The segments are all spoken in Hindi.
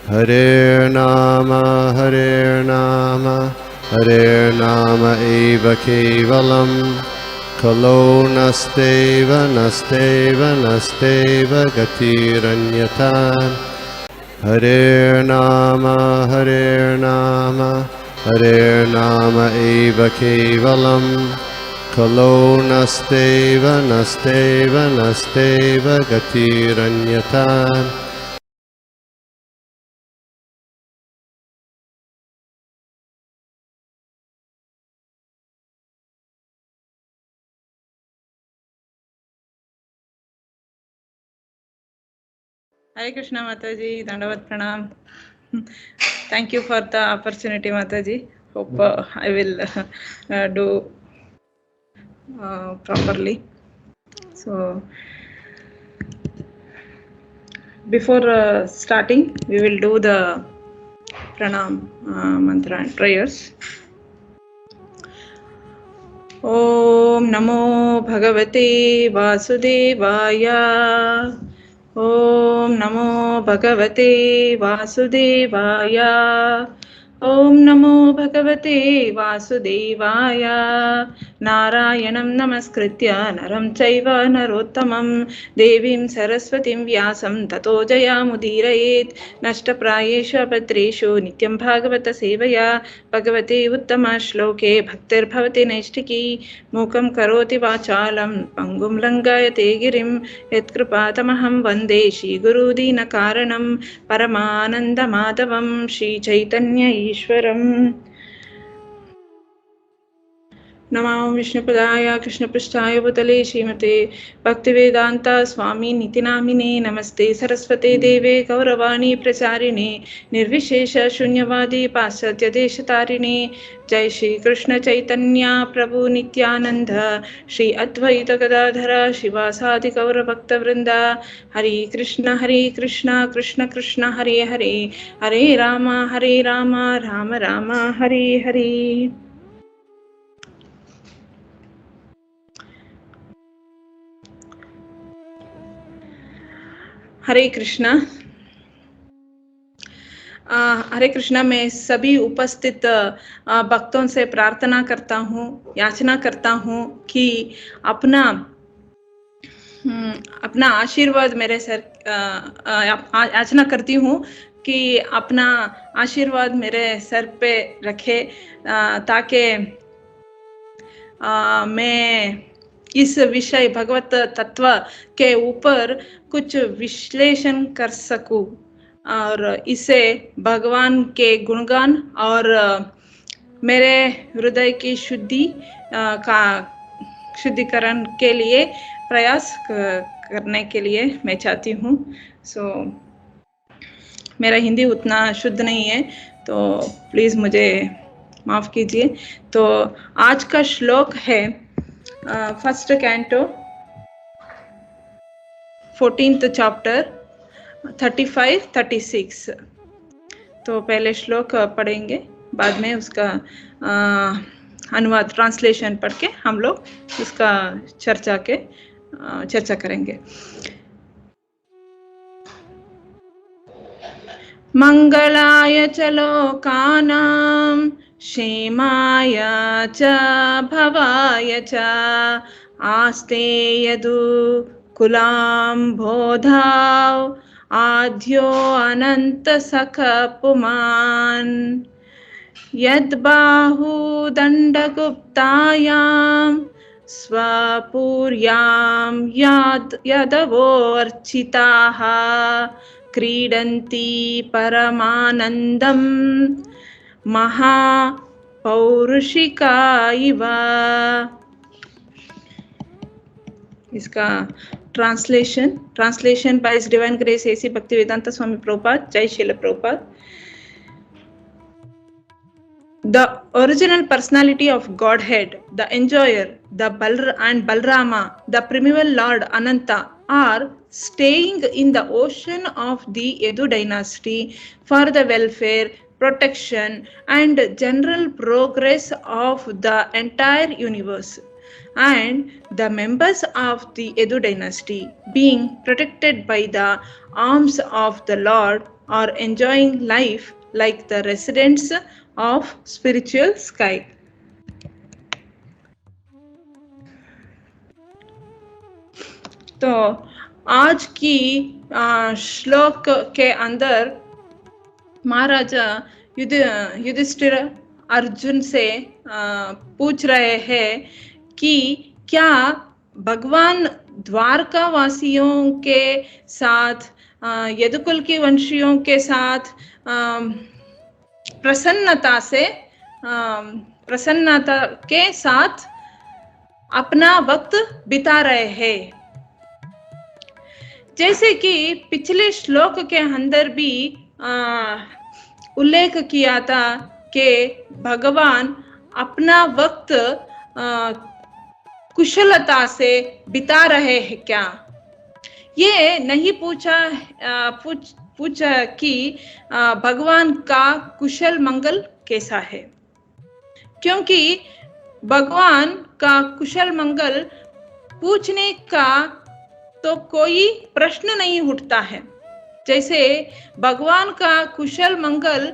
Hare Nama Hare Nama eva kevalam Kalo nasteva gatiranyatan Hare Nama eva kevalam Kalo nasteva gatiranyatan Hare Krishna Mataji, Dandavat Pranam. Thank you for the opportunity, Mataji. Hope I will do properly. So, before starting, we will do the Pranam mantra and prayers. Om Namo Bhagavate Vasudevaya. Om Namo Bhagavate Vasudevaya. Om Namo Bhagavate Vasudevaya. Narayanam Namaskritya Naram Chaiva Narottamam Devim Saraswatim Vyasam Tato Jayamudhirayet Nashtaprayeshu Abhatreshu Nityam Bhagavata Sevaya Bhagavate Uttama Shloke Bhaktir Bhavati Naishtiki Mukam Karoti Vachalam Pangum Langayate Girim Yatkrpatamaham Vande Shri Guru Dina Karanam Paramananda Madhavam Shri Chaitanya Ishwaram Namami विष्णुपदाय कृष्णपृष्ठाय भूतले श्रीमते भक्तिवेदान्ता स्वामी नितिनामिने नमस्ते सरस्वते देवे गौरवाणी प्रचारिणे निर्विशेष शून्यवादी पाश्चात्यदेशतारिणे जय श्री कृष्ण चैतन्य प्रभु नित्यानंद श्री अद्वैत गदाधर शिवासादि गौरभक्तवृंद हरे कृष्ण कृष्ण कृष्ण हरे हरे हरे राम राम राम हरे हरे हरे कृष्णा। हरे कृष्णा। मैं सभी उपस्थित भक्तों से प्रार्थना करता हूँ, याचना करता हूँ कि अपना आशीर्वाद मेरे सर याचना करती हूँ कि अपना आशीर्वाद मेरे सर पे रखे ताकि मैं इस विषय भगवत तत्व के ऊपर कुछ विश्लेषण कर सकूं और इसे भगवान के गुणगान और मेरे हृदय की शुद्धिकरण के लिए प्रयास करने के लिए मैं चाहती हूँ। मेरा हिंदी उतना शुद्ध नहीं है तो प्लीज़ मुझे माफ़ कीजिए। तो आज का श्लोक है फर्स्ट कैंटो 14th चैप्टर 35-36। तो पहले श्लोक पढ़ेंगे, बाद में उसका अनुवाद ट्रांसलेशन पढ़ के हम लोग उसका चर्चा करेंगे। मंगलाय च लोकानां क्षेमाय च भवाय च आस्ते यदु कुलां बोधाव आद्यो अनंत सख पुमान् यद्बाहुदण्डगुप्तायां स्वपुर्यां यदवो अर्चिताः क्रीडन्ति परमानन्दं महापौरुषिका इव। इसका translation by his divine grace A C Bhaktivedanta Swami Prabhupada. जय Srila Prabhupada. The original personality of Godhead, the enjoyer, the Balrama, the primeval Lord Ananta are staying in the ocean of the Yadu dynasty for the welfare, protection and general progress of the entire universe. And the members of the Yadu dynasty, being protected by the arms of the Lord, or enjoying life like the residents of spiritual sky. तो आज की श्लोक के अंदर महाराजा युधिष्ठिर अर्जुन से पूछ रहे हैं कि क्या भगवान द्वारका वासियों के साथ यदुकुल के वंशियों के साथ प्रसन्नता के साथ अपना वक्त बिता रहे हैं। जैसे कि पिछले श्लोक के अंदर भी उल्लेख किया था कि भगवान अपना वक्त कुशलता से बिता रहे हैं क्या। ये नहीं पूछा कि भगवान का कुशल मंगल कैसा है, क्योंकि भगवान का कुशल मंगल पूछने का तो कोई प्रश्न नहीं उठता है। जैसे भगवान का कुशल मंगल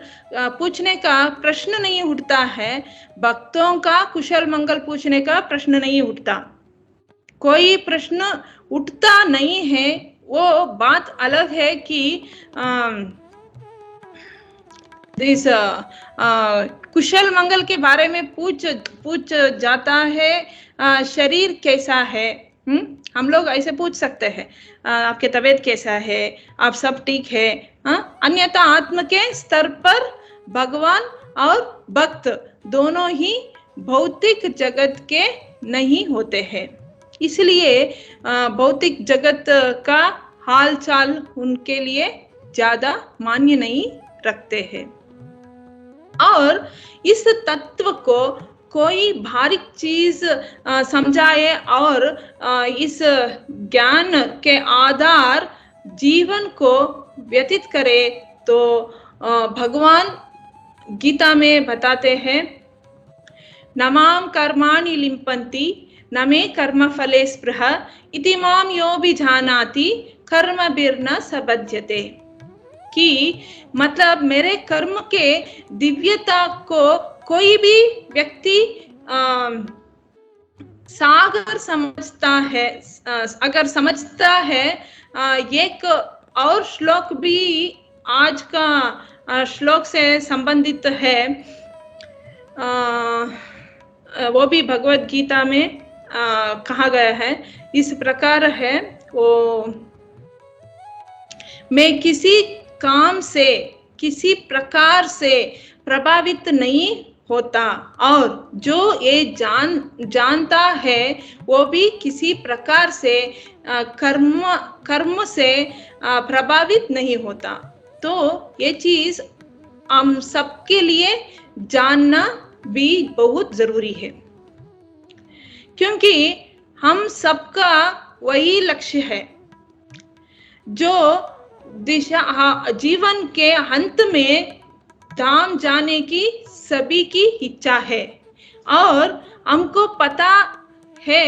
पूछने का प्रश्न नहीं उठता है, भक्तों का कुशल मंगल पूछने का प्रश्न नहीं उठता। कोई प्रश्न उठता नहीं है, वो बात अलग है कि इस कुशल मंगल के बारे में पूछ जाता है, शरीर कैसा है। हम लोग ऐसे पूछ सकते हैं, आपके तबीयत कैसा है, आप सब ठीक है। अन्यथा आत्म के स्तर पर भगवान और भक्त दोनों ही भौतिक जगत के नहीं होते हैं, इसलिए भौतिक जगत का हाल चाल उनके लिए ज्यादा मान्य नहीं रखते हैं। और इस तत्व को कोई भारी चीज समझाए और इस ज्ञान के आधार जीवन को व्यतीत करे तो भगवान गीता में बताते हैं, नमाम कर्माणि लिम्पन्ति न मे कर्म फले स्पृह इति माम यो विजानाति कर्मभिर्न सबध्यते। कि मतलब मेरे कर्म के दिव्यता को कोई भी व्यक्ति सागर समझता है, अगर समझता है। एक और श्लोक भी आज का श्लोक से संबंधित है, वो भी भगवत गीता में कहा गया है। इस प्रकार है, वो मैं किसी काम से किसी प्रकार से प्रभावित नहीं होता, और जो ये जानता है वो भी किसी प्रकार से कर्म से प्रभावित नहीं होता। तो ये चीज हम सबके लिए जानना भी बहुत जरूरी है, क्योंकि हम सबका वही लक्ष्य है जो दिशा जीवन के अंत में धाम जाने की सभी की इच्छा है। और हमको पता है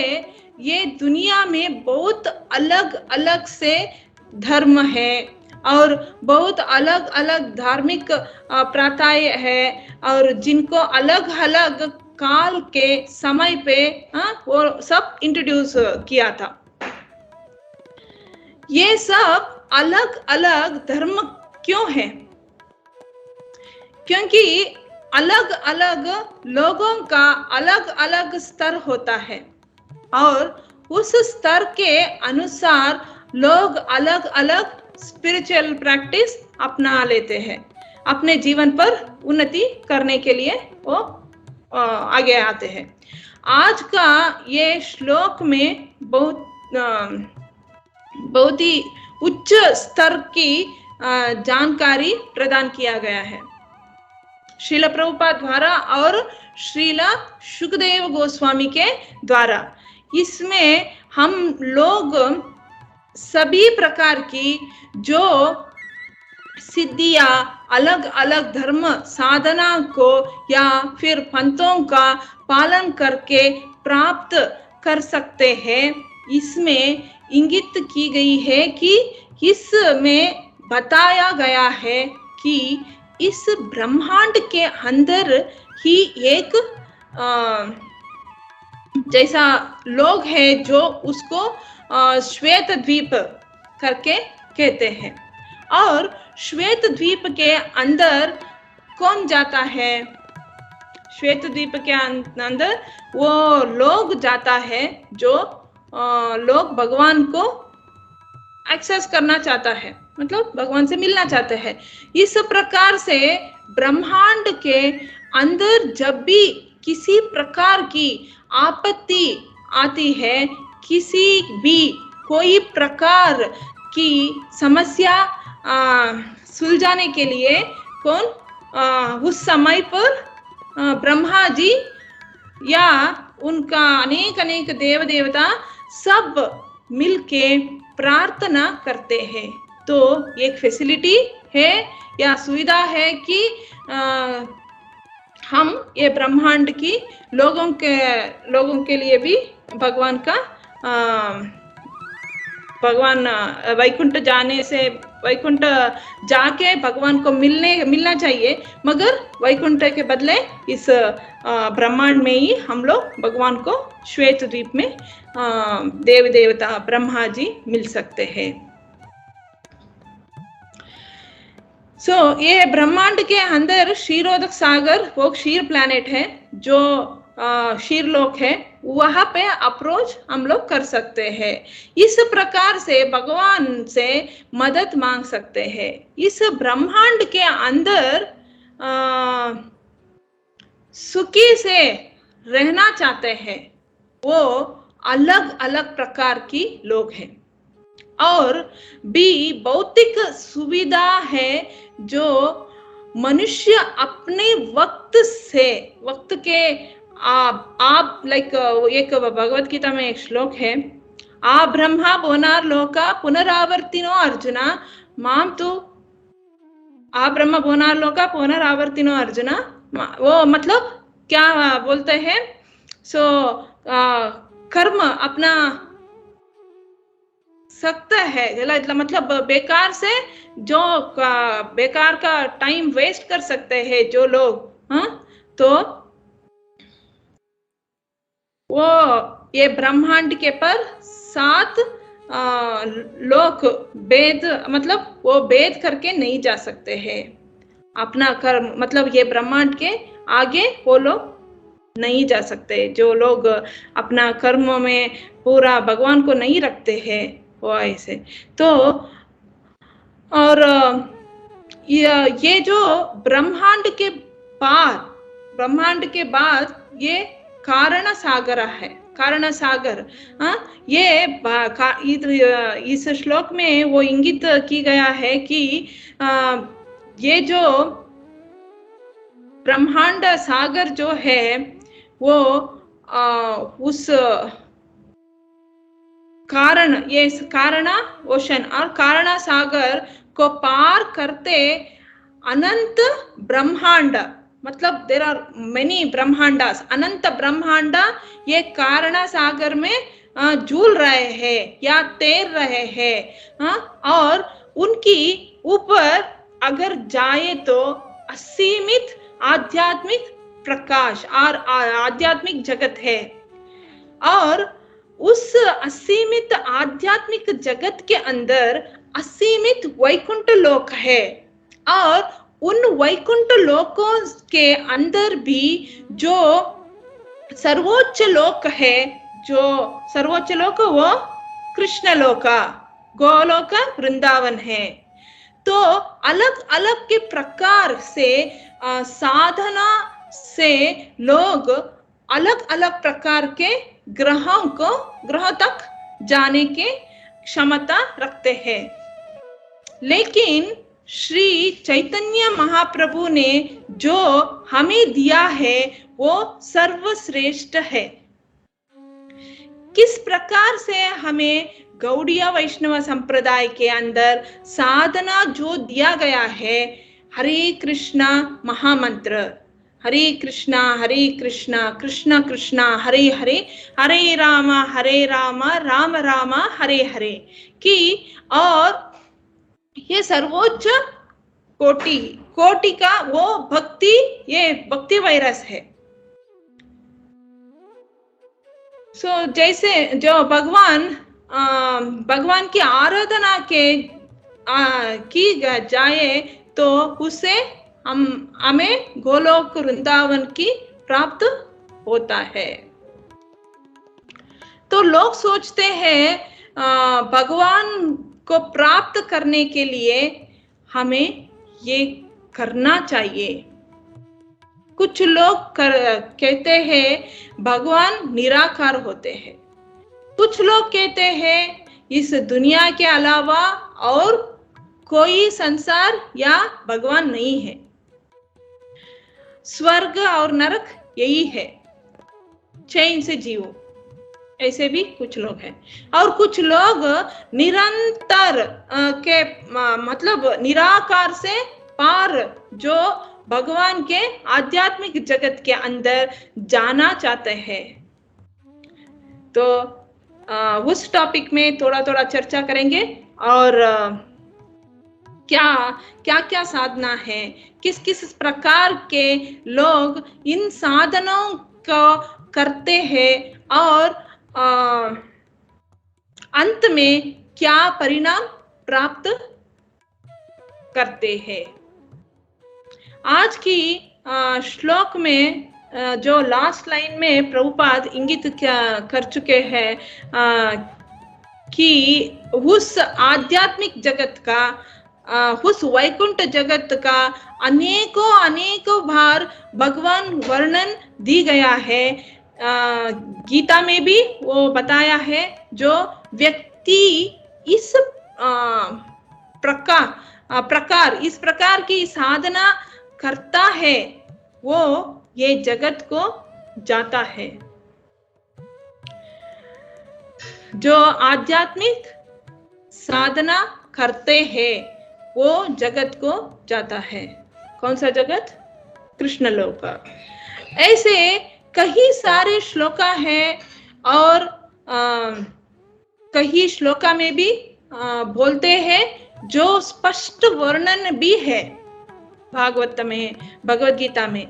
ये दुनिया में बहुत अलग अलग से धर्म है और बहुत अलग अलग धार्मिक प्रथाएं है, और जिनको अलग अलग काल के समय पे वो सब इंट्रोड्यूस किया था। ये सब अलग अलग धर्म क्यों है? क्योंकि अलग अलग लोगों का अलग अलग स्तर होता है, और उस स्तर के अनुसार लोग अलग अलग स्पिरिचुअल प्रैक्टिस अपना लेते हैं। अपने जीवन पर उन्नति करने के लिए वो आगे आते हैं। आज का ये श्लोक में बहुत ही उच्च स्तर की जानकारी प्रदान किया गया है श्रील प्रभुपाद द्वारा और श्रील सुखदेव गोस्वामी के द्वारा। इसमें हम लोग सभी प्रकार की जो सिद्धियां अलग अलग धर्म साधना को या फिर पंथों का पालन करके प्राप्त कर सकते हैं, इसमें इंगित की गई है कि इसमें बताया गया है कि इस ब्रह्मांड के अंदर ही एक जैसा लोग है जो उसको श्वेत द्वीप करके कहते हैं। और श्वेत द्वीप के अंदर कौन जाता है? श्वेत द्वीप के अंदर वो लोग जाता है जो लोग भगवान को एक्सेस करना चाहता है, मतलब भगवान से मिलना चाहते हैं। इस प्रकार से ब्रह्मांड के अंदर जब भी किसी प्रकार की आपत्ति आती है, किसी भी कोई प्रकार की समस्या सुलझाने के लिए कौन उस समय पर ब्रह्मा जी या उनका अनेक अनेक देव देवता सब मिलके प्रार्थना करते हैं। तो एक फैसिलिटी है या सुविधा है कि हम ये ब्रह्मांड की लोगों के लिए भी भगवान का भगवान वैकुंठ जाने से वैकुंठ जाके भगवान को मिलना चाहिए, मगर वैकुंठ के बदले इस ब्रह्मांड में ही हम लोग भगवान को श्वेत द्वीप में देव देवता ब्रह्मा जी मिल सकते हैं। ये ब्रह्मांड के अंदर क्षीरोदक सागर वो क्षीर प्लैनेट है जो क्षीर लोक है, वहां पे अप्रोच हम लोग कर सकते हैं। इस प्रकार से भगवान से मदद मांग सकते हैं। इस ब्रह्मांड के अंदर सुखी से रहना चाहते हैं वो अलग अलग प्रकार की लोग हैं, और भी भौतिक सुविधा है जो मनुष्य अपने वक्त के आप लाइक एक भगवत गीता में एक श्लोक है, आ ब्रह्मा बोनार लोका पुनरावर्तिनो अर्जुना माम तो आ ब्रह्मा बोनार लोका पुनरावर्तिनो अर्जुना। वो मतलब क्या बोलते हैं? कर्म अपना सकता है, मतलब बेकार से जो बेकार का टाइम वेस्ट कर सकते हैं जो लोग, तो वो ये ब्रह्मांड के पर 7 लोक भेद, मतलब वो भेद करके नहीं जा सकते हैं अपना कर्म, मतलब ये ब्रह्मांड के आगे वो लोग नहीं जा सकते। जो लोग अपना कर्म में पूरा भगवान को नहीं रखते हैं वो ऐसे। तो और ये जो ब्रह्मांड के बाद ये कारण सागर है। कारण सागर, ये इस श्लोक में वो इंगित की गया है कि ये जो ब्रह्मांड सागर जो है वो उस ये कारण ओशन और कारण सागर को पार करते अनंत ब्रह्मांड, मतलब देर आर मेनी ब्रह्मांडास, अनंत ब्रह्मांड ये कारण सागर में झूल रहे हैं या तैर रहे हैं, और उनकी ऊपर अगर जाए तो असीमित आध्यात्मिक प्रकाश और आध्यात्मिक जगत है, और उस असीमित आध्यात्मिक जगत के अंदर असीमित वैकुंठ लोक है, और उन वैकुंठ लोकों के अंदर भी जो सर्वोच्च लोक है, जो सर्वोच्च लोक वो कृष्ण लोका गोलोक वृंदावन है। तो अलग अलग के प्रकार से साधना से लोग अलग अलग प्रकार के ग्रह तक जाने के क्षमता रखते हैं, लेकिन श्री चैतन्य महाप्रभु ने जो हमें दिया है वो सर्वश्रेष्ठ है। किस प्रकार से हमें गौड़ीय वैष्णव संप्रदाय के अंदर साधना जो दिया गया है, हरे कृष्णा महामंत्र, हरे कृष्णा कृष्ण कृष्णा हरे हरे, हरे राम राम राम हरे हरे की, और ये सर्वोच्च कोटि का वो भक्ति, ये भक्ति वायरस है। जैसे जो भगवान की आराधना की जाए तो उसे हमें गोलोक वृंदावन की प्राप्त होता है। तो लोग सोचते हैं भगवान को प्राप्त करने के लिए हमें ये करना चाहिए। कुछ लोग कहते हैं भगवान निराकार होते हैं। कुछ लोग कहते हैं इस दुनिया के अलावा और कोई संसार या भगवान नहीं है, स्वर्ग और नरक यही है, चैन से जियो, ऐसे भी कुछ लोग हैं। और कुछ लोग निरंतर के मतलब निराकार से पार जो भगवान के आध्यात्मिक जगत के अंदर जाना चाहते हैं। तो उस टॉपिक में थोड़ा थोड़ा चर्चा करेंगे और क्या साधना है, किस किस प्रकार के लोग इन साधनों को करते हैं और अंत में क्या परिणाम प्राप्त करते हैं। आज की श्लोक में जो लास्ट लाइन में प्रभुपाद इंगित कर चुके हैं कि उस आध्यात्मिक जगत का, उस वैकुंठ जगत का अनेकों बार भगवान वर्णन दी गया है। गीता में भी वो बताया है, जो व्यक्ति इस इस प्रकार की साधना करता है वो ये जगत को जाता है। जो आध्यात्मिक साधना करते हैं वो जगत को जाता है। कौन सा जगत? कृष्ण लोक। ऐसे कई सारे श्लोका हैं और कई श्लोका में भी बोलते हैं, जो स्पष्ट वर्णन भी है भागवत में, भगवत गीता में।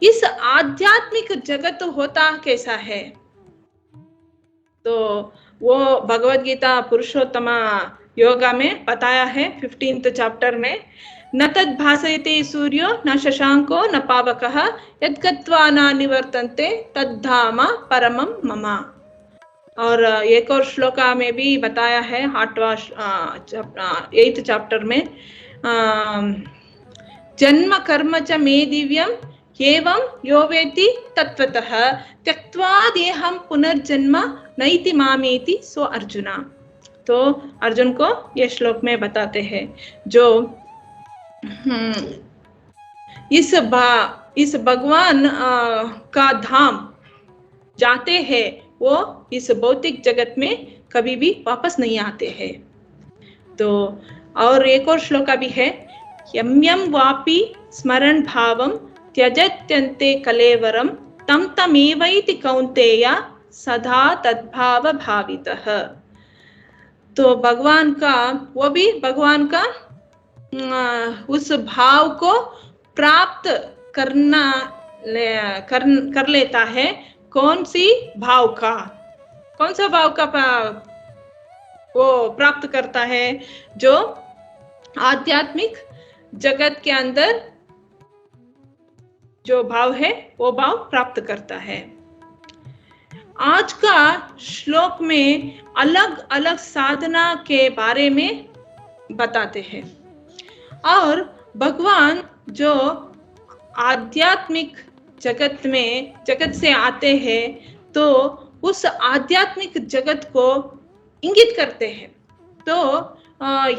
इस आध्यात्मिक जगत होता कैसा है? तो वो भगवत गीता पुरुषोत्तम योगा में बताया है 15th चैप्टर में, न तद् भासयते सूर्यो न शशांको न पावकः यद् गत्वा न निवर्तन्ते तद्धाम परमं मम। और एक और श्लोका में भी बताया है 8th चैप्टर में, जन्म कर्म च मे दिव्यम एवं यो वेति तत्वतः त्यक्त्वा देहं पुनर्जन्म नैति मामेति सो अर्जुना। तो अर्जुन को ये श्लोक में बताते हैं, जो इस भगवान का धाम जाते हैं वो इस भौतिक जगत में कभी भी वापस नहीं आते हैं। तो और एक और श्लोका भी है, यम यम वापि स्मरण भावम त्यजत्यन्ते कलेवरम तम तमेवैति कौन्तेय सदा तद्भाव भावितः। तो भगवान का, वो भी भगवान का उस भाव को प्राप्त कर लेता है। कौन सी भाव का, कौन सा भाव का वो प्राप्त करता है? जो आध्यात्मिक जगत के अंदर जो भाव है वो भाव प्राप्त करता है। आज का श्लोक में अलग अलग साधना के बारे में बताते हैं और भगवान जो आध्यात्मिक जगत से आते हैं तो उस आध्यात्मिक जगत को इंगित करते हैं। तो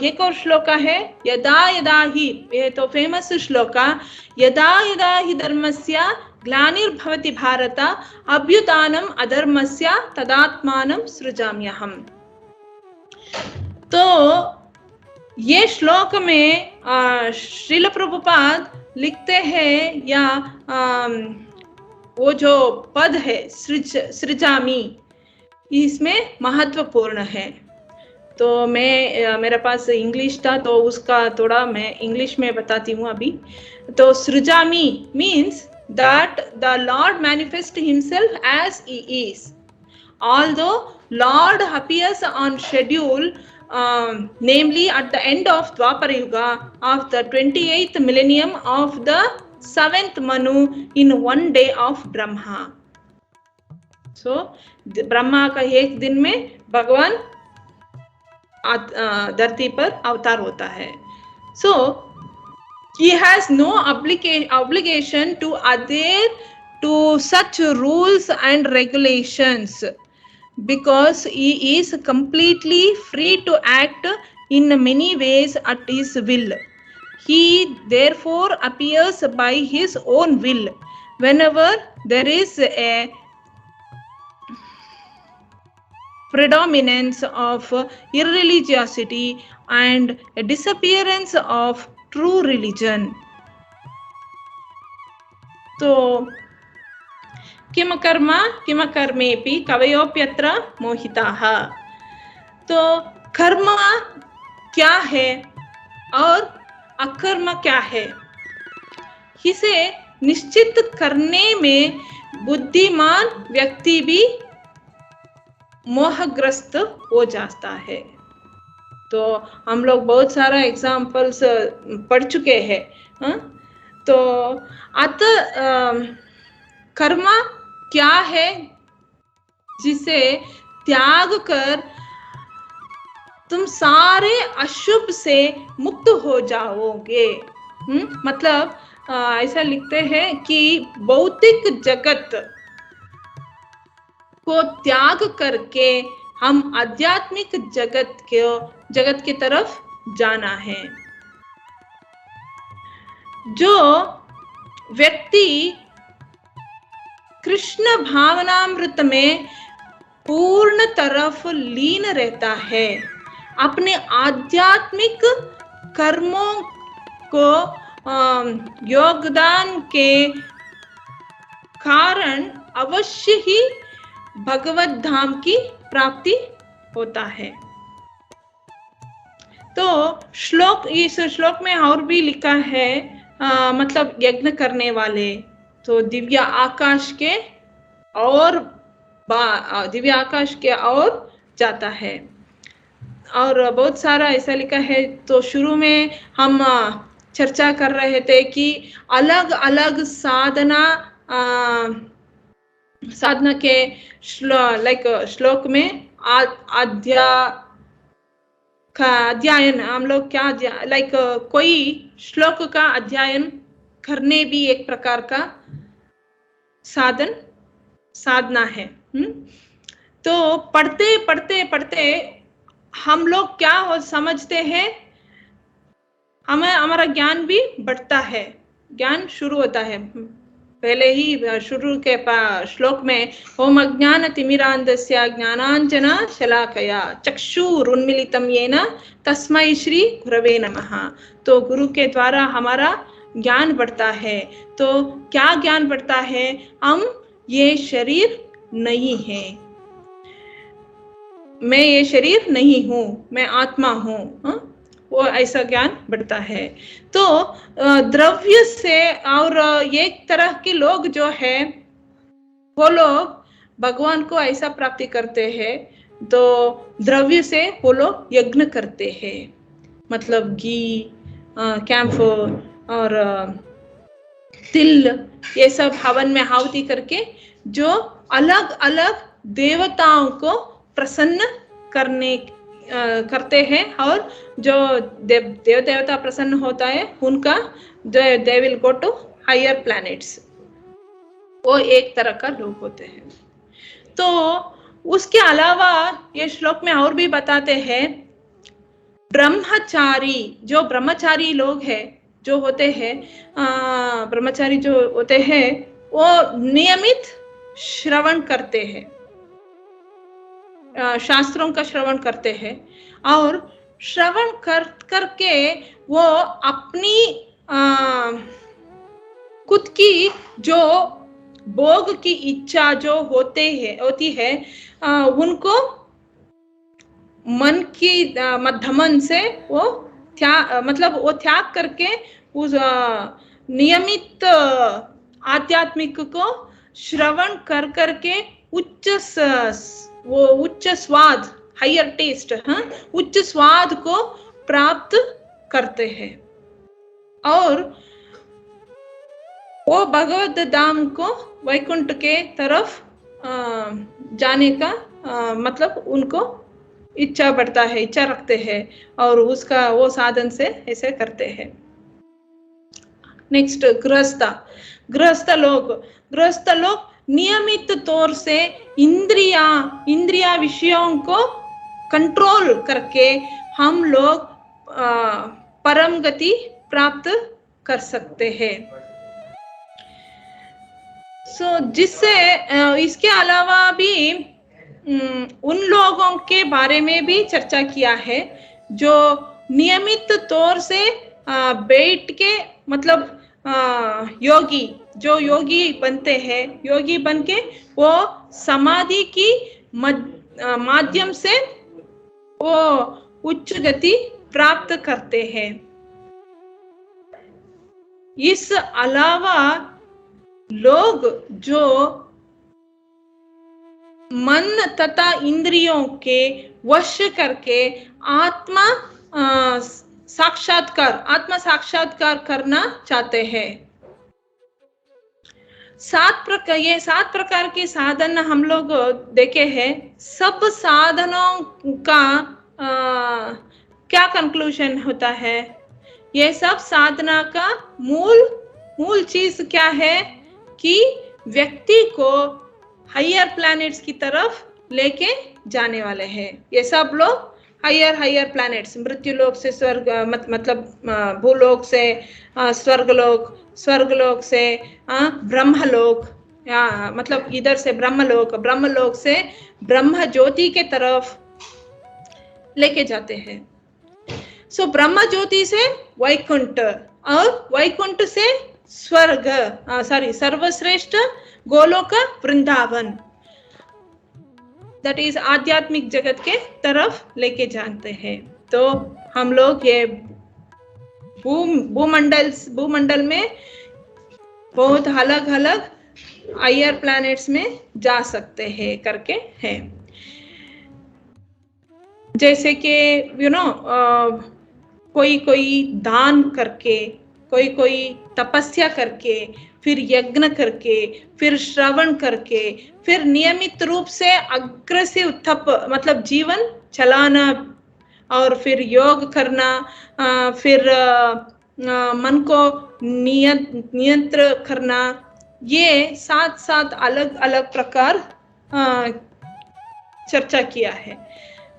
एक और श्लोका है, यदा यदा ही, ये तो फेमस श्लोका, यदा यदा ही धर्मस्य ग्लानिर्भवति भारत अभ्युत्थानम् अधर्मस्य तदात्मानं सृजाम्यहम्। तो ये श्लोक में श्रील प्रभुपाद लिखते हैं, या वो जो पद है सृजामी, इसमें महत्वपूर्ण है। तो मैं मेरे पास इंग्लिश था तो उसका थोड़ा मैं इंग्लिश में बताती हूँ अभी। तो सृजामी means that the Lord manifests himself as he is. Although Lord appears on schedule, namely at the end of Dwapara Yuga of the 28th millennium of the 7th Manu in one day of Brahma. So Brahma का एक दिन में भगवान धरती पर अवतार होता है. So he has no obligation to adhere to such rules and regulations because he is completely free to act in many ways at his will. He therefore appears by his own will whenever there is a predominance of irreligiosity and a disappearance of true religion. तो किम कर्म किम कर्मेपि कवयोप्यत्र मोहिताः. तो कर्म क्या है और अकर्म क्या है, इसे निश्चित करने में बुद्धिमान व्यक्ति भी मोहग्रस्त हो जाता है. तो हम लोग बहुत सारा एग्जाम्पल्स पढ़ चुके हैं. तो कर्म क्या है जिसे त्याग कर तुम सारे अशुभ से मुक्त हो जाओगे. मतलब ऐसा लिखते हैं कि भौतिक जगत को त्याग करके हम आध्यात्मिक जगत की तरफ जाना है. जो व्यक्ति कृष्ण भावनामृत में पूर्ण तरफ लीन रहता है, अपने आध्यात्मिक कर्मों को योगदान के कारण अवश्य ही भगवत धाम की प्राप्ति होता है. तो इस श्लोक में और भी लिखा है, मतलब यज्ञ करने वाले तो दिव्य आकाश के और जाता है. और बहुत सारा ऐसा लिखा है. तो शुरू में हम चर्चा कर रहे थे कि अलग अलग साधना के श्लोक में अध्ययन हम लोग क्या कोई श्लोक का अध्ययन करने भी एक प्रकार का साधना है. तो पढ़ते हम लोग क्या समझते हैं, हमारा ज्ञान भी बढ़ता है, ज्ञान शुरू होता है. पहले ही शुरू के श्लोक में ओम अज्ञान तिमिरांधस्य ज्ञानांजना शलाकया चक्षुरुन्मीलितं येन तस्मै श्री गुरवे नमः. तो गुरु के द्वारा हमारा ज्ञान बढ़ता है. तो क्या ज्ञान बढ़ता है, हम ये शरीर नहीं है, मैं ये शरीर नहीं हूँ, मैं आत्मा हूँ, वो ऐसा ज्ञान बढ़ता है. तो द्रव्य से और एक तरह के लोग जो है वो लोग भगवान को ऐसा प्राप्ति करते हैं. तो द्रव्य से वो लोग यज्ञ करते हैं, मतलब घी, कैम्फर और तिल, ये सब हवन में आहुति करके जो अलग अलग देवताओं को प्रसन्न करते हैं. और जो देवता प्रसन्न होता है उनका they will go to higher planets, वो एक तरह का लोग होते हैं. तो उसके अलावा ये श्लोक में और भी बताते हैं, ब्रह्मचारी लोग हैं जो होते हैं, ब्रह्मचारी जो होते हैं वो नियमित श्रवण करते हैं, शास्त्रों का श्रवण करते हैं. और श्रवण करके वो अपनी खुद की जो भोग की इच्छा जो होती है उनको मन की धमन से वो मतलब वो त्याग करके उस नियमित आध्यात्मिक को श्रवण कर करके वो उच्च स्वाद, हायर टेस्ट, उच्च स्वाद को प्राप्त करते हैं और वो भगवत धाम को वैकुंठ के तरफ जाने का मतलब उनको इच्छा बढ़ता है, इच्छा रखते हैं और उसका वो साधन से ऐसे करते हैं। नेक्स्ट गृहस्थ लोग नियमित तौर से इंद्रिया विषयों को कंट्रोल करके हम लोग परम गति प्राप्त कर सकते हैं। जिससे इसके अलावा भी उन लोगों के बारे में भी चर्चा किया है जो नियमित तौर से बैठ के मतलब योगी बनते हैं, योगी बन के वो समाधि की माध्यम से वो उच्च गति प्राप्त करते हैं। इस अलावा लोग जो मन तथा इंद्रियों के वश करके आत्मा साक्षात्कार करना चाहते हैं। 7 प्रकार के साधन हम लोग देखे हैं। सब साधनों का क्या कंक्लूजन होता है? ये सब साधना का मूल चीज क्या है कि व्यक्ति को हायर प्लैनेट्स की तरफ लेके जाने वाले हैं। ये सब लोग हायर प्लैनेट्स, मृत्युलोक से स्वर्ग मतलब भूलोक से स्वर्गलोक से ब्रह्मलोक, मतलब इधर से ब्रह्मलोक से ब्रह्म ज्योति के तरफ लेके जाते हैं। ब्रह्म ज्योति से वैकुंठ और वैकुंठ से सर्वश्रेष्ठ गोलोक वृंदावन, दैट इज आध्यात्मिक जगत के तरफ लेके जाते हैं। तो हम लोग ये भूमंडल में बहुत अलग अलग हायर प्लैनेट्स में जा सकते हैं करके हैं। जैसे कि कोई दान करके, कोई तपस्या करके, फिर यज्ञ करके, फिर श्रवण करके, फिर नियमित रूप से अग्रेसिव मतलब जीवन चलाना और फिर योग करना, फिर मन को नियंत्रण करना, ये 7 अलग अलग प्रकार चर्चा किया है।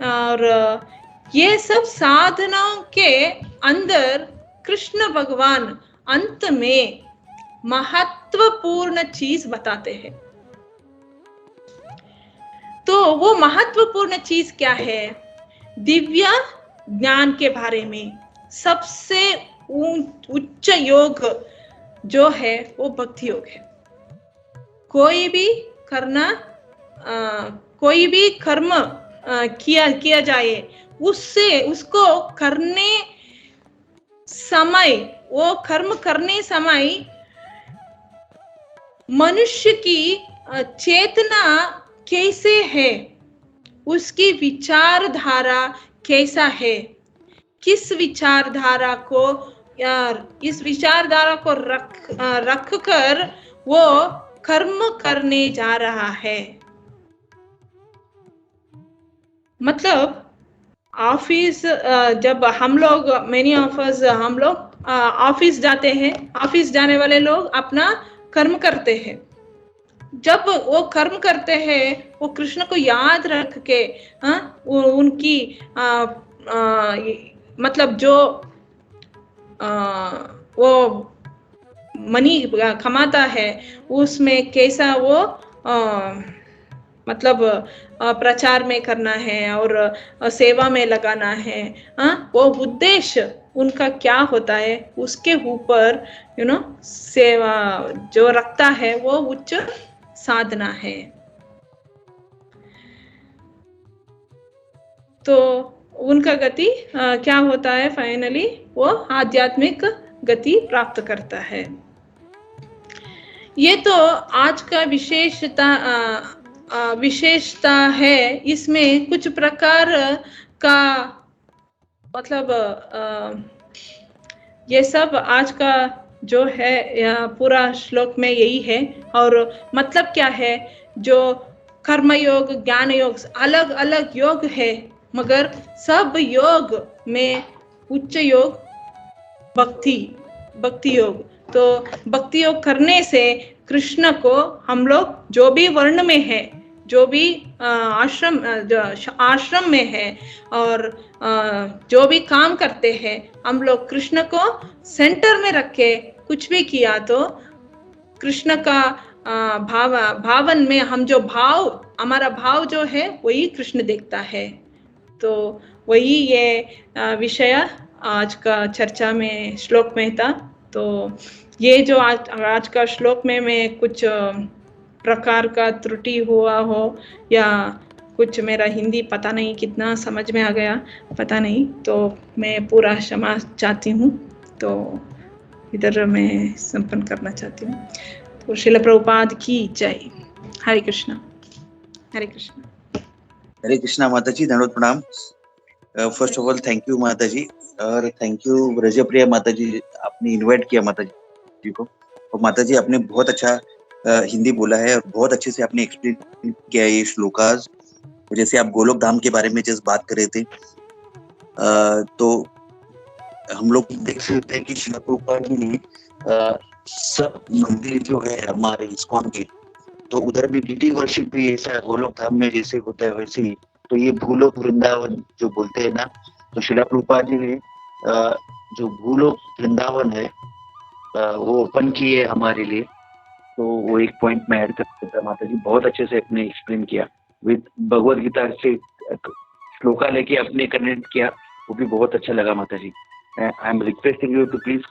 और ये सब साधनाओं के अंदर कृष्ण भगवान अंत में महत्वपूर्ण चीज बताते हैं। तो वो महत्वपूर्ण चीज क्या है? दिव्य ज्ञान के बारे में। सबसे उच्च योग जो है वो भक्ति योग है। कोई भी कर्म किया जाए, उसको करने समय, वो कर्म करने समय मनुष्य की चेतना कैसे है, उसकी विचारधारा कैसा है, किस विचारधारा को इस विचारधारा को रख कर वो कर्म करने जा रहा है। मतलब ऑफिस, जब हम लोग ऑफिस जाते हैं, ऑफिस जाने वाले लोग अपना कर्म करते हैं। जब वो कर्म करते हैं वो कृष्ण को याद रख के उनकी मतलब जो वो मनी कमाता है उसमें कैसा वो मतलब प्रचार में करना है और सेवा में लगाना है, वो उद्देश्य उनका क्या होता है, उसके ऊपर सेवा जो रखता है वो उच्च साधना है। तो उनका गति क्या होता है, फाइनली वो आध्यात्मिक गति प्राप्त करता है। ये तो आज का विशेषता है। इसमें कुछ प्रकार का मतलब ये सब आज का जो है पूरा श्लोक में यही है। और मतलब क्या है, जो कर्म योग, ज्ञान योग, अलग अलग योग है, मगर सब योग में उच्च योग भक्ति योग। तो भक्ति योग करने से कृष्ण को हम लोग जो भी वर्ण में है, जो भी आश्रम में है और जो भी काम करते हैं, हम लोग कृष्ण को सेंटर में रख के कुछ भी किया तो कृष्ण का भावन में हम जो हमारा भाव जो है वही कृष्ण देखता है। तो वही ये विषय आज का चर्चा में श्लोक में था। तो ये जो आज का श्लोक में मैं कुछ प्रकार का त्रुटि हुआ हो या कुछ मेरा हिंदी पता नहीं कितना समझ में आ गया, पता नहीं, तो मैं पूरा क्षमा चाहती हूँ। तो इधर मैं संपन्न करना चाहती हूँ। तो श्रील प्रभुपाद की जय। हरे कृष्णा, हरे कृष्णा। हरे कृष्णा माता जी, धन्यवाद, प्रणाम। First of all thank you माता जी, और थैंक यू ब्रजप्रिया माता जी, आपने इनवाइट किया माता जी को। और माता जी आपने बहुत अच्छा हिंदी बोला है और बहुत अच्छे से आपने एक्सप्लेन किया ये श्लोकाज। जैसे आप गोलोक धाम के बारे में जैसे बात कर रहे थे, तो हम लोग देख सकते हैं कि श्रील प्रभुपाद जी ने सब मंदिर जो है हमारे इस्कॉन के, तो उधर भी डीटी वर्शिप भी ऐसा गोलोक धाम में जैसे होता है वैसे ही। तो ये भूलोक वृंदावन जो बोलते हैं ना, तो श्रील प्रभुपाद जी ने जो भूलोक वृंदावन है वो ओपन किए हमारे लिए। तो वो एक पॉइंट में ऐड करता माता जी, बहुत अच्छे से आपने एक्सप्लेन किया, विद भगवद गीता से श्लोका लेके आपने कनेक्ट किया, वो भी बहुत अच्छा लगा माता जी। I am requesting you to please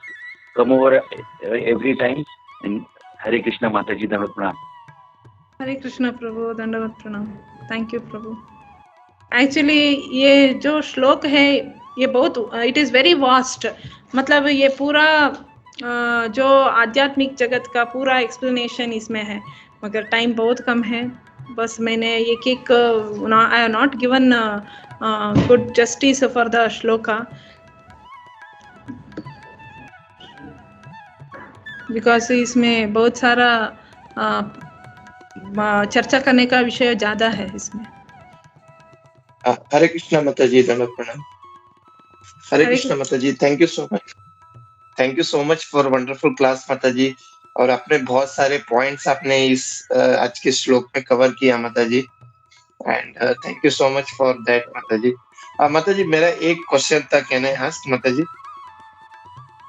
come over every time. Hare Krishna माता जी, धन्यवाद, प्रणाम। हरे कृष्णा प्रभु, दंडवत प्रणाम। Thank you Prabhu. एक्चुअली ये जो श्लोक है ये बहुत, इट इज़ वेरी वास्ट। मतलब ये पूरा जो आध्यात्मिक जगत का पूरा एक्सप्लेनेशन इसमें है, मगर टाइम बहुत कम है। बस मैंने एक I have not given good justice for the shloka, because इसमें बहुत सारा चर्चा करने का विषय ज्यादा है इसमें। हरे कृष्णा माता जी, धन्यवाद, प्रणाम। हरे कृष्णा माता जी, thank you so much for wonderful class माता जी। और आपने बहुत सारे पॉइंट्स आपने इस आज के श्लोक में कवर किया माता जी, and thank you so much for that माता जी। माता जी मेरा एक क्वेश्चन था, कैन आई आस्क माता जी?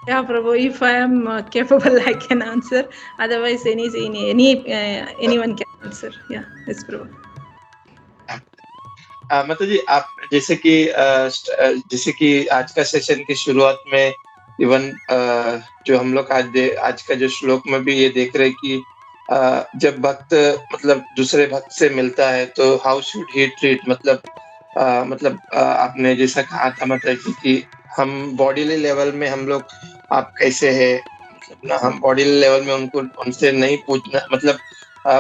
Yeah, Prabhu, if I am capable, I can answer. Otherwise, anyone can answer. Yeah, yes, Prabhu. माता जी आप जैसे कि आज का सेशन की शुरुआत में इवन जो हम लोग आज का जो श्लोक में भी ये देख रहे कि जब भक्त मतलब दूसरे भक्त से मिलता है तो हाउ शुड ही ट्रीट, मतलब आपने जैसा कहा था माता जी कि हम बॉडीली लेवल में हम लोग आप कैसे है, मतलब ना हम बॉडीली लेवल में उनसे नहीं पूछना, मतलब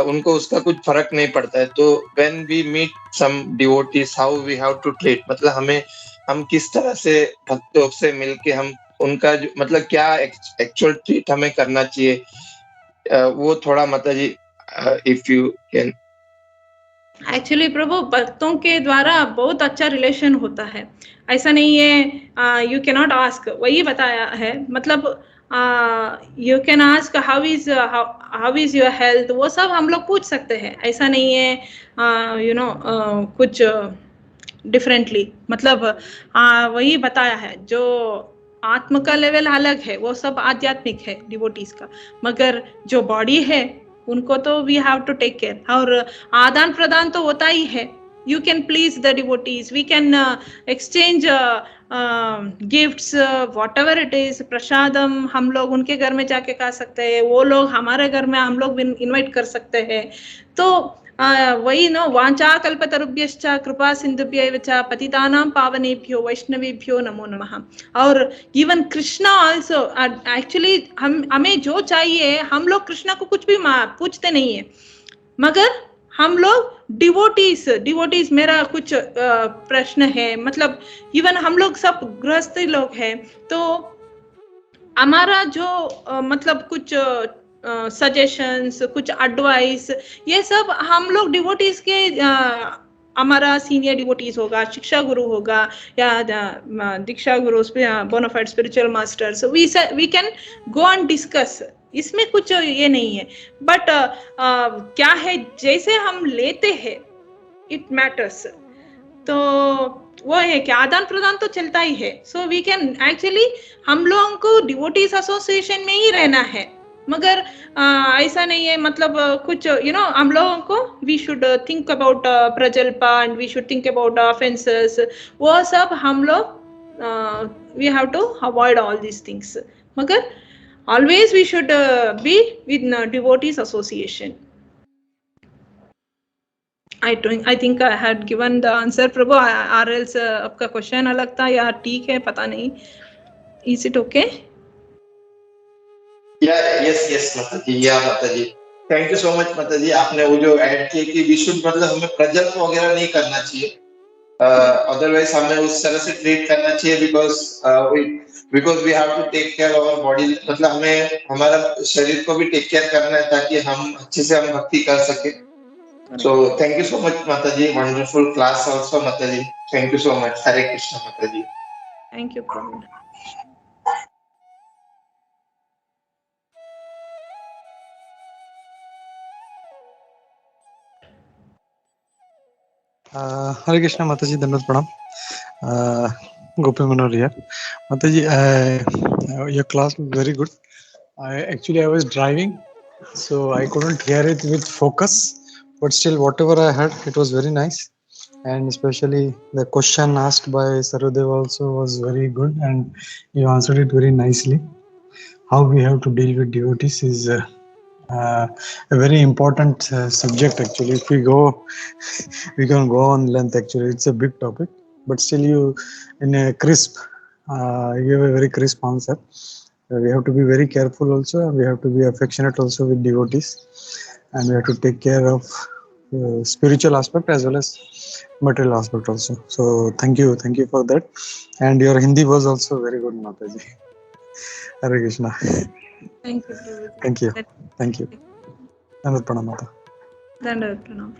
उनको उसका कुछ फर्क नहीं पड़ता है। तो when we meet some devotees how we have to treat, मतलब हम किस तरह से भक्तों से मिलके हम उनका मतलब क्या एक्चुअल ट्रीट हमें करना चाहिए, वो थोड़ा माता जी इफ यू कैन। एक्चुअली प्रभु भक्तों के द्वारा बहुत अच्छा रिलेशन होता है, ऐसा नहीं है यू कैन नॉट आस्क, वही बताया है। मतलब you can ask how is your health, वो सब हम लोग पूछ सकते हैं, ऐसा नहीं है यू नो कुछ डिफरेंटली। मतलब वही बताया है, जो आत्म का लेवल अलग है, वो सब आध्यात्मिक है डिवोटीज का, मगर जो बॉडी है उनको तो we have to take care. और आदान प्रदान तो होता ही है, you can please the devotees, we can exchange gifts, whatever it is, prasadam हम लोग उनके घर में जाके खा सकते हैं, वो लोग हमारे घर में हम लोग इनवाइट कर सकते हैं। तो वही नो वाञ्छा कल्पतरुभ्यश्च कृपा सिन्धुभ्यैव च पतितानां पावनेभ्यो वैष्णवेभ्यो नमो नमः. और इवन कृष्णा आल्सो एक्चुअली हमें जो चाहिए, हम लोग कृष्णा को कुछ भी पूछते नहीं है, मगर हम लोग डिवोटीज मेरा कुछ प्रश्न है, मतलब इवन हम लोग सब गृहस्थी लोग हैं, तो हमारा जो मतलब कुछ सजेशंस, कुछ एडवाइस, ये सब हम लोग डिवोटीज के हमारा सीनियर डिवोटीज होगा, शिक्षा गुरु होगा या दीक्षा गुरु, bonafide spiritual masters, we can go and discuss. इसमें कुछ ये नहीं है, बट क्या है, जैसे हम लेते हैं इट मैटर्स. तो वो है कि आदान प्रदान तो चलता ही है. सो वी कैन एक्चुअली, हम लोगों को डिवोटीज एसोसिएशन में ही रहना है, मगर ऐसा नहीं है, मतलब कुछ हम लोगों को we should think about prajalpa and we should think about offenses, वो सब हम लोग we have to avoid all these things, मगर always we should be with devotees association. I think I had given the answer, Prabhu, or else आपका क्वेश्चन अलग था या ठीक है, पता नहीं. Is it okay? yes माताजी, माताजी, थैंक यू सो मच माताजी. आपने वो जो ऐड किए कि विशुद्ध, मतलब हमें प्रजल्प वगैरह नहीं करना चाहिए, अदरवाइज हमें उस तरह से ट्रीट करना चाहिए, because we have to take care our body, मतलब हमें हमारा शरीर को भी टेक केयर करना है ताकि हम अच्छे से हम भक्ति कर सके. So thank you so much माताजी, वंडरफुल क्लास आल्सो माताजी, थैंक यू सो मच. हरे कृष्णा माताजी. Thank you, Prabhu. हरे कृष्णा माताजी, दंडवत प्रणाम. गोपी मनोहर here. Mataji, your class was very good. I was driving, so I couldn't hear it with focus, but still whatever I heard, it was very nice, and especially the question asked by Sarudev also was very good, and you answered it very nicely. How we have to deal with devotees is a very important subject actually. If we can go on length actually. It's a big topic, but still you in a crisp you give a very crisp answer. We have to be very careful also, and we have to be affectionate also with devotees, and we have to take care of spiritual aspect as well as material aspect also. So thank you for that, and your Hindi was also very good, Mataji. Hare Krishna. Thank you, Prabhu. Thank you. Thank you. Dandavad pranam, Mata. Dandavad pranam.